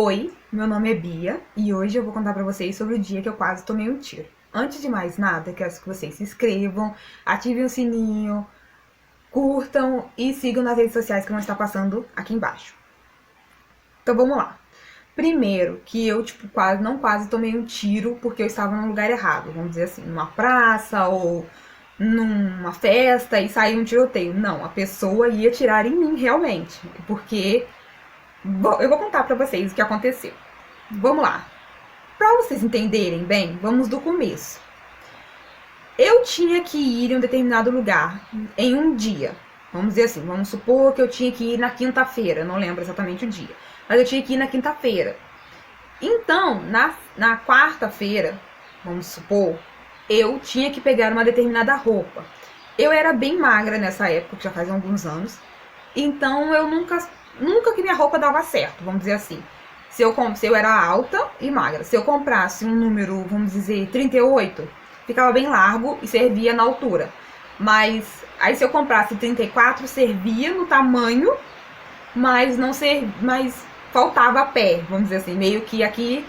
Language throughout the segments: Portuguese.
Oi, meu nome é Bia e hoje eu vou contar pra vocês sobre o dia que eu quase tomei um tiro. Antes de mais nada, quero que vocês se inscrevam, ativem o sininho, curtam e sigam nas redes sociais que vão estar passando aqui embaixo. Então vamos lá. Primeiro, que eu quase tomei um tiro porque eu estava num lugar errado, vamos dizer assim, numa praça ou numa festa e saiu um tiroteio. Não, a pessoa ia atirar em mim realmente, porque eu vou contar pra vocês o que aconteceu. Vamos lá. Pra vocês entenderem bem, vamos do começo. Eu tinha que ir em um determinado lugar em um dia. Vamos dizer assim, vamos supor que eu tinha que ir na quinta-feira, não lembro exatamente o dia. Mas eu tinha que ir na quinta-feira. Então, na quarta-feira, vamos supor, eu tinha que pegar uma determinada roupa. Eu era bem magra nessa época, que já faz alguns anos. Então, eu nunca que minha roupa dava certo, vamos dizer assim. Se eu era alta e magra, se eu comprasse um número, vamos dizer, 38, ficava bem largo e servia na altura. Mas aí se eu comprasse 34, servia no tamanho, mas não mas faltava a pé, vamos dizer assim. Meio que aqui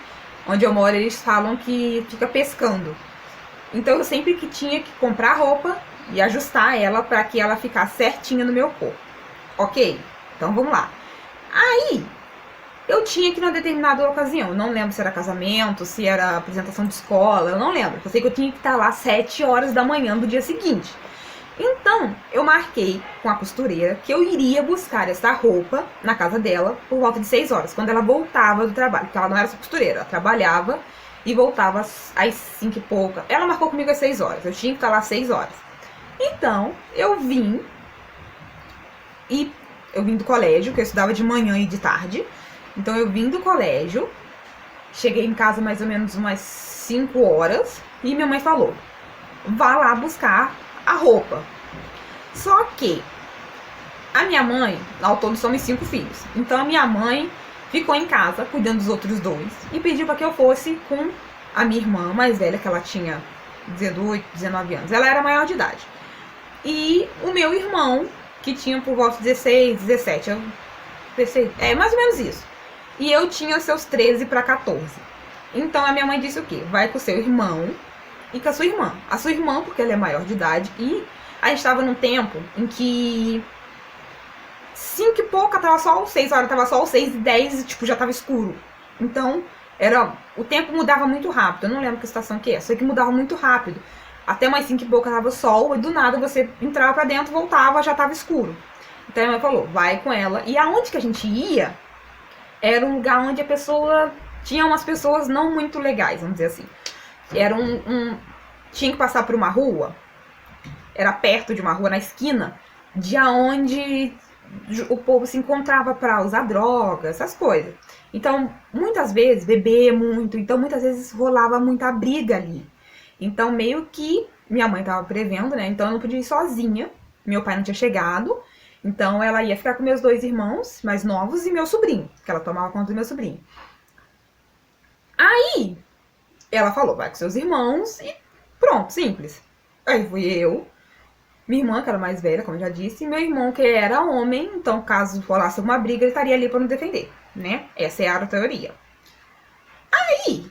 onde eu moro eles falam que fica pescando. Então eu sempre que tinha que comprar roupa e ajustar ela para que ela ficasse certinha no meu corpo. Ok? Então vamos lá. Aí eu tinha que ir numa determinada ocasião, eu não lembro se era casamento, se era apresentação de escola, eu não lembro. Eu sei que eu tinha que estar lá às 7 horas da manhã do dia seguinte. Então, eu marquei com a costureira que eu iria buscar essa roupa na casa dela por volta de 6 horas, quando ela voltava do trabalho, porque ela não era só costureira, ela trabalhava e voltava às 5 e pouca. Ela marcou comigo às 6 horas, eu tinha que estar lá às 6 horas. Então, eu vim do colégio, que eu estudava de manhã e de tarde. Então eu vim do colégio, cheguei em casa mais ou menos umas 5 horas e minha mãe falou: vá lá buscar a roupa. Só que a minha mãe, ao todo somos 5 filhos, então a minha mãe ficou em casa cuidando dos outros 2 e pediu para que eu fosse com a minha irmã mais velha, que ela tinha 18, 19 anos, ela era maior de idade, e o meu irmão, que tinha por volta de 16, 17, eu pensei, mais ou menos isso. E eu tinha seus 13 para 14. Então a minha mãe disse o quê? Vai com o seu irmão e com a sua irmã. A sua irmã, porque ela é maior de idade. E a gente estava num tempo em que 5 e pouca tava sol, 6 horas tava sol, 6 e 10 tipo, já tava escuro. Então o tempo mudava muito rápido. Eu não lembro que estação que é, só que mudava muito rápido. Até mais 5 e pouca tava sol e do nada você entrava pra dentro, voltava, já tava escuro. Então a minha mãe falou, vai com ela. E aonde que a gente ia era um lugar onde a pessoa tinha umas pessoas não muito legais, vamos dizer assim. Era tinha que passar por uma rua, era perto de uma rua, na esquina, de onde o povo se encontrava para usar drogas, essas coisas. Então, muitas vezes, beber muito, então muitas vezes rolava muita briga ali. Então, meio que minha mãe tava prevendo, né? Então eu não podia ir sozinha, meu pai não tinha chegado. Então ela ia ficar com meus 2 irmãos mais novos e meu sobrinho, que ela tomava conta do meu sobrinho. Aí ela falou, vai com seus irmãos e pronto, simples. Aí fui eu, minha irmã, que era mais velha, como eu já disse, e meu irmão, que era homem, então caso rolasse uma briga, ele estaria ali para nos defender, né? Essa é a teoria. Aí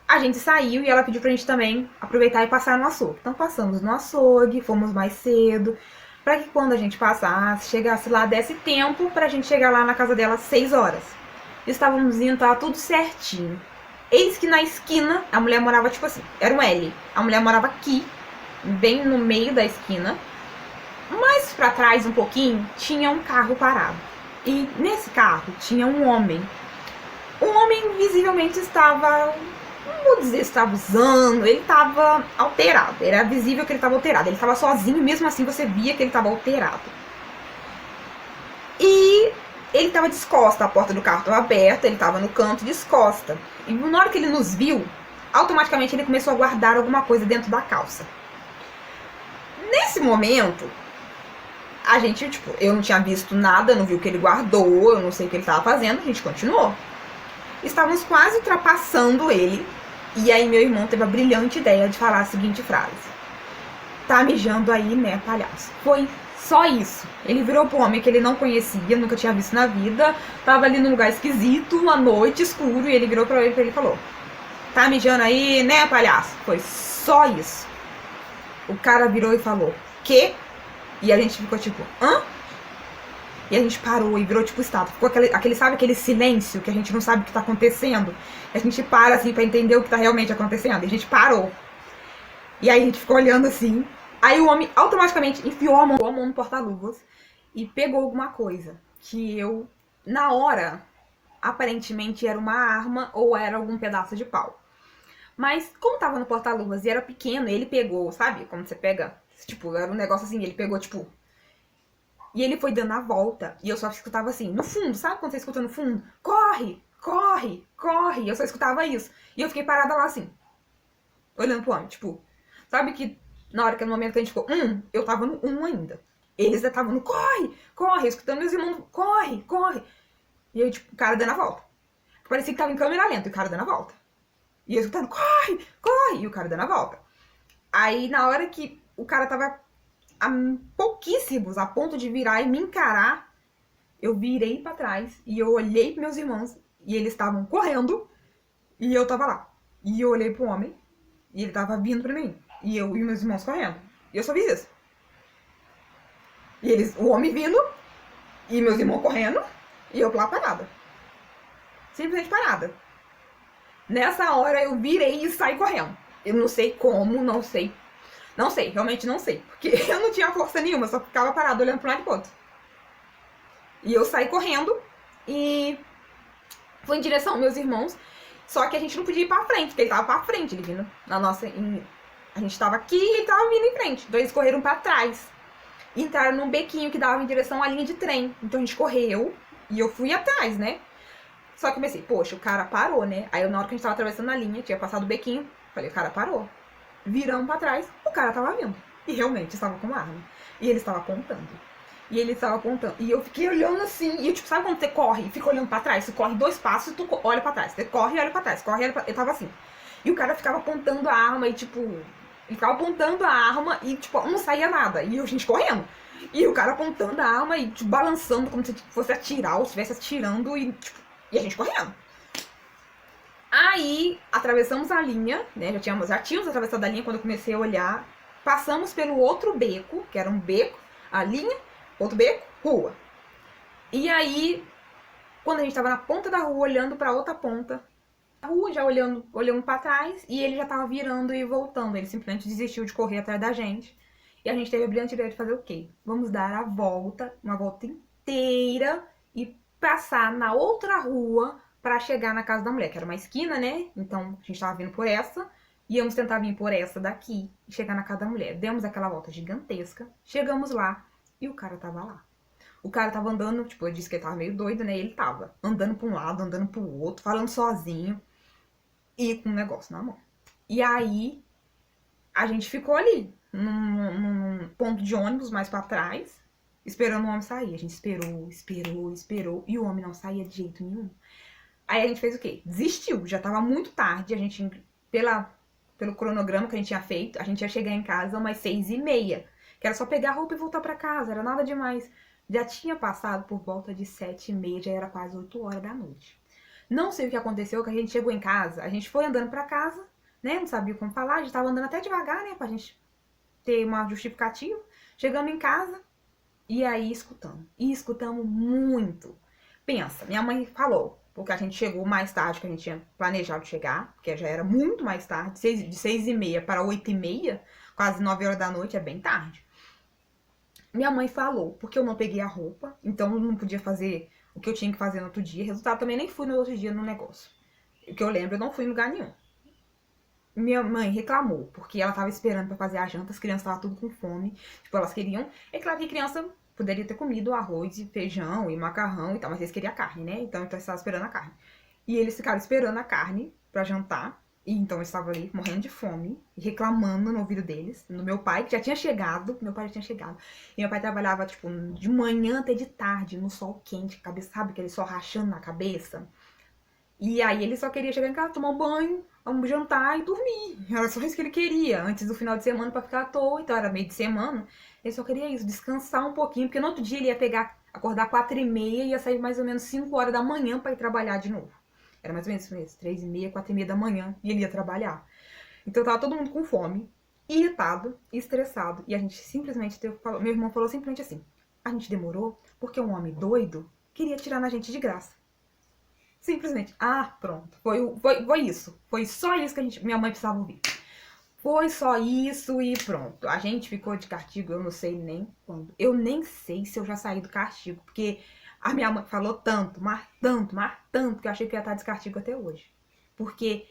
a gente saiu e ela pediu pra gente também aproveitar e passar no açougue. Então passamos no açougue, fomos mais cedo, para que quando a gente passasse, chegasse lá, desse tempo pra gente chegar lá na casa dela às 6 horas. Estávamos indo, tava tudo certinho. Eis que na esquina, a mulher morava tipo assim, era um L. A mulher morava aqui, bem no meio da esquina. Mais pra trás um pouquinho, tinha um carro parado. E nesse carro tinha um homem. O homem visivelmente estava, não vou dizer estava usando, ele estava alterado, era visível que ele estava alterado, ele estava sozinho, mesmo assim você via que ele estava alterado. E ele estava descosta, a porta do carro estava aberta, ele estava no canto descosta. E na hora que ele nos viu, automaticamente ele começou a guardar alguma coisa dentro da calça. Nesse momento, a gente, eu não tinha visto nada, não vi o que ele guardou, eu não sei o que ele estava fazendo, a gente continuou. Estávamos quase ultrapassando ele. E aí meu irmão teve a brilhante ideia de falar a seguinte frase: tá mijando aí, né, palhaço? Foi Só isso. Ele virou pro homem que ele não conhecia, nunca tinha visto na vida, tava ali num lugar esquisito, uma noite, escuro, e ele virou pra ele e falou: tá mijando aí, né, palhaço? Foi só isso. O cara virou e falou: quê? E a gente ficou tipo: hã? E a gente parou e virou tipo estátua. Ficou aquele, sabe, aquele silêncio que a gente não sabe o que tá acontecendo? A gente para assim pra entender o que tá realmente acontecendo. E a gente parou. E aí a gente ficou olhando assim. Aí o homem automaticamente enfiou a mão no porta-luvas e pegou alguma coisa. Que eu, na hora, aparentemente era uma arma ou era algum pedaço de pau. Mas como tava no porta-luvas e era pequeno, ele pegou, sabe? Como você pega, tipo, era um negócio assim, ele pegou, tipo... E ele foi dando a volta, e eu só escutava assim, no fundo, sabe quando você escuta no fundo? Corre, corre, corre. Eu só escutava isso. E eu fiquei parada lá assim, olhando pro homem, tipo... Sabe que na hora que no momento que a gente ficou, eu tava no ainda. Eles já estavam no corre, corre, escutando meus irmãos, corre, corre. E eu, tipo, o cara dando a volta. Parecia que tava em câmera lenta, e o cara dando a volta. E eu escutando, corre, corre, e o cara dando a volta. Aí, na hora que o cara tava a pouquíssimos, a ponto de virar e me encarar, eu virei pra trás e eu olhei pros meus irmãos e eles estavam correndo e eu tava lá. E eu olhei pro homem e ele tava vindo pra mim. E eu e meus irmãos correndo. E eu só fiz isso. E eles, o homem vindo e meus irmãos correndo e eu lá parada. Simplesmente parada. Nessa hora eu virei e saí correndo. Eu não sei como, não sei. Não sei, realmente não sei. Porque eu não tinha força nenhuma, só ficava parado olhando pro lado e pro outro. E eu saí correndo e fui em direção aos meus irmãos. Só que a gente não podia ir pra frente, porque ele tava pra frente, ele vindo na nossa... A gente tava aqui e ele tava vindo em frente. Então eles correram pra trás. E entraram num bequinho que dava em direção à linha de trem. Então a gente correu e eu fui atrás, né? Só que eu pensei, poxa, o cara parou, né? Aí na hora que a gente tava atravessando a linha, tinha passado o bequinho, falei, o cara parou. Viramos pra trás, o cara tava vindo. E realmente estava com uma arma. E ele estava apontando. E ele estava apontando. E eu fiquei olhando assim. E eu, tipo, sabe quando você corre e fica olhando pra trás? Você corre 2 passos e tu olha pra trás. Você corre e olha pra trás. Corre e olha pra... Eu tava assim. E o cara ficava apontando a arma e, tipo... Ele ficava apontando a arma e, tipo, não saía nada. E a gente correndo. E o cara apontando a arma e, tipo, balançando como se fosse atirar ou estivesse atirando e, tipo... E a gente correndo. Aí, atravessamos a linha, né? Já tínhamos atravessado a linha quando eu comecei a olhar. Passamos pelo outro beco, que era um beco, a linha, outro beco, rua. E aí, quando a gente tava na ponta da rua, olhando pra outra ponta, a rua já olhando pra trás, e ele já tava virando e voltando. Ele simplesmente desistiu de correr atrás da gente. E a gente teve a brilhante ideia de fazer o quê? Vamos dar a volta, uma volta inteira, e passar na outra rua pra chegar na casa da mulher, que era uma esquina, né? Então, a gente tava vindo por essa, íamos tentar vir por essa daqui e chegar na casa da mulher. Demos aquela volta gigantesca, chegamos lá e o cara tava lá. O cara tava andando, tipo, eu disse que ele tava meio doido, né? E ele tava andando pra um lado, andando pro outro, falando sozinho e com um negócio na mão. E aí, a gente ficou ali, num ponto de ônibus mais pra trás, esperando o homem sair. A gente esperou, e o homem não saía de jeito nenhum. Aí a gente fez o quê? Desistiu, já tava muito tarde, a gente, pelo cronograma que a gente tinha feito, a gente ia chegar em casa umas 6h30, que era só pegar a roupa e voltar pra casa, era nada demais. Já tinha passado por volta de 7h30, já era quase 8 horas da noite. Não sei o que aconteceu, que a gente chegou em casa, a gente foi andando pra casa, né, não sabia como falar, a gente tava andando até devagar, né, pra gente ter uma justificativa. Chegando em casa, e aí escutamos muito. Pensa, minha mãe falou, porque a gente chegou mais tarde que a gente tinha planejado chegar, porque já era muito mais tarde, de 6h30 para 8h30, quase 9 horas da noite, é bem tarde. Minha mãe falou, porque eu não peguei a roupa, então eu não podia fazer o que eu tinha que fazer no outro dia. Resultado, também nem fui no outro dia no negócio. O que eu lembro, eu não fui em lugar nenhum. Minha mãe reclamou, porque ela tava esperando pra fazer a janta, as crianças estavam tudo com fome. Tipo, elas queriam... É claro que criança poderia ter comido arroz e feijão e macarrão e tal, mas eles queriam carne, né? Então eles estavam esperando a carne. E eles ficaram esperando a carne pra jantar. E então eles estavam ali morrendo de fome e reclamando no ouvido deles. No meu pai, que já tinha chegado. Meu pai já tinha chegado. E meu pai trabalhava, tipo, de manhã até de tarde, no sol quente, cabeça, sabe? Aquele sol rachando na cabeça. E aí ele só queria chegar em casa, tomar um banho, vamos jantar e dormir. Era só isso que ele queria, antes do final de semana pra ficar à toa. Então era meio de semana. Ele só queria isso, descansar um pouquinho, porque no outro dia ele ia acordar 4h30 e ia sair mais ou menos 5 horas da manhã pra ir trabalhar de novo. Era mais ou menos isso, 3h30, 4h30 da manhã, e ele ia trabalhar. Então tava todo mundo com fome, irritado, estressado. E a gente simplesmente meu irmão falou simplesmente assim: a gente demorou porque um homem doido queria tirar na gente de graça. Simplesmente. Ah, pronto. Foi isso. Foi só isso que minha mãe precisava ouvir. Foi só isso e pronto. A gente ficou de castigo, eu não sei nem quando. Eu nem sei se eu já saí do castigo, porque a minha mãe falou tanto, mas tanto, que eu achei que eu ia estar de castigo até hoje. Porque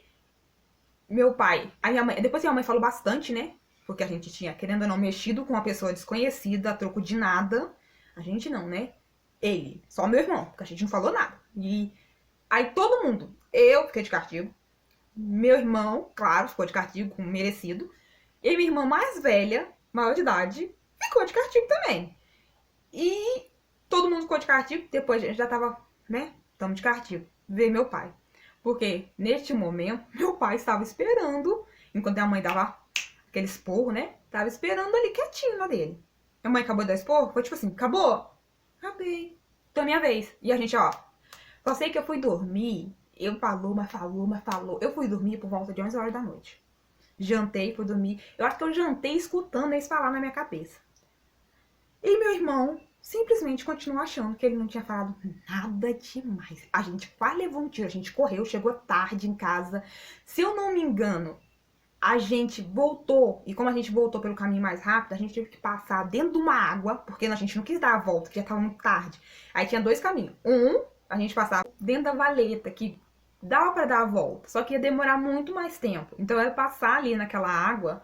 meu pai, depois que a mãe falou bastante, né? Porque a gente tinha, querendo ou não, mexido com uma pessoa desconhecida a troco de nada. A gente não, né? Ele, só meu irmão, porque a gente não falou nada. E aí todo mundo, eu fiquei de castigo. Meu irmão, claro, ficou de castigo, como merecido. E minha irmã mais velha, maior de idade, ficou de castigo também. E todo mundo ficou de castigo. Depois a gente já tava, né? Estamos de castigo. Veio meu pai. Porque neste momento, meu pai estava esperando, enquanto a mãe dava aquele esporro, né? Tava esperando ali quietinho na dele. A mãe acabou de dar esporro, foi tipo assim: acabou? Acabei. Então é minha vez. E a gente, ó, só sei que eu fui dormir. Eu falou, mas falou, mas falou. Eu fui dormir por volta de 11 horas da noite. Jantei, fui dormir. Eu acho que eu jantei escutando eles falar na minha cabeça. E meu irmão simplesmente continuou achando que ele não tinha falado nada demais. A gente quase levou um tiro, a gente correu, chegou tarde em casa. Se eu não me engano, a gente voltou, e como a gente voltou pelo caminho mais rápido, a gente teve que passar dentro de uma água, porque a gente não quis dar a volta, que já estava muito tarde. Aí tinha dois caminhos. A gente passava dentro da valeta, que dava para dar a volta, só que ia demorar muito mais tempo. Então era passar ali naquela água,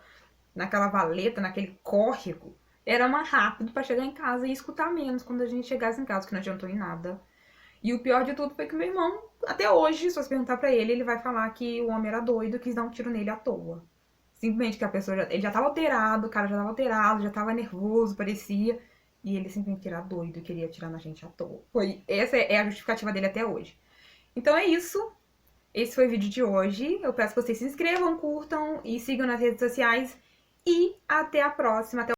naquela valeta, naquele córrego, era mais rápido para chegar em casa e escutar menos quando a gente chegasse em casa, que não adiantou em nada. E o pior de tudo foi que meu irmão, até hoje, se você perguntar pra ele, ele vai falar que o homem era doido e quis dar um tiro nele à toa. Simplesmente que a pessoa, ele já tava alterado, o cara já tava alterado, já tava nervoso, parecia. E ele simplesmente era doido e queria atirar na gente à toa. Essa é a justificativa dele até hoje. Então é isso. Esse foi o vídeo de hoje. Eu peço que vocês se inscrevam, curtam e sigam nas redes sociais. E até a próxima.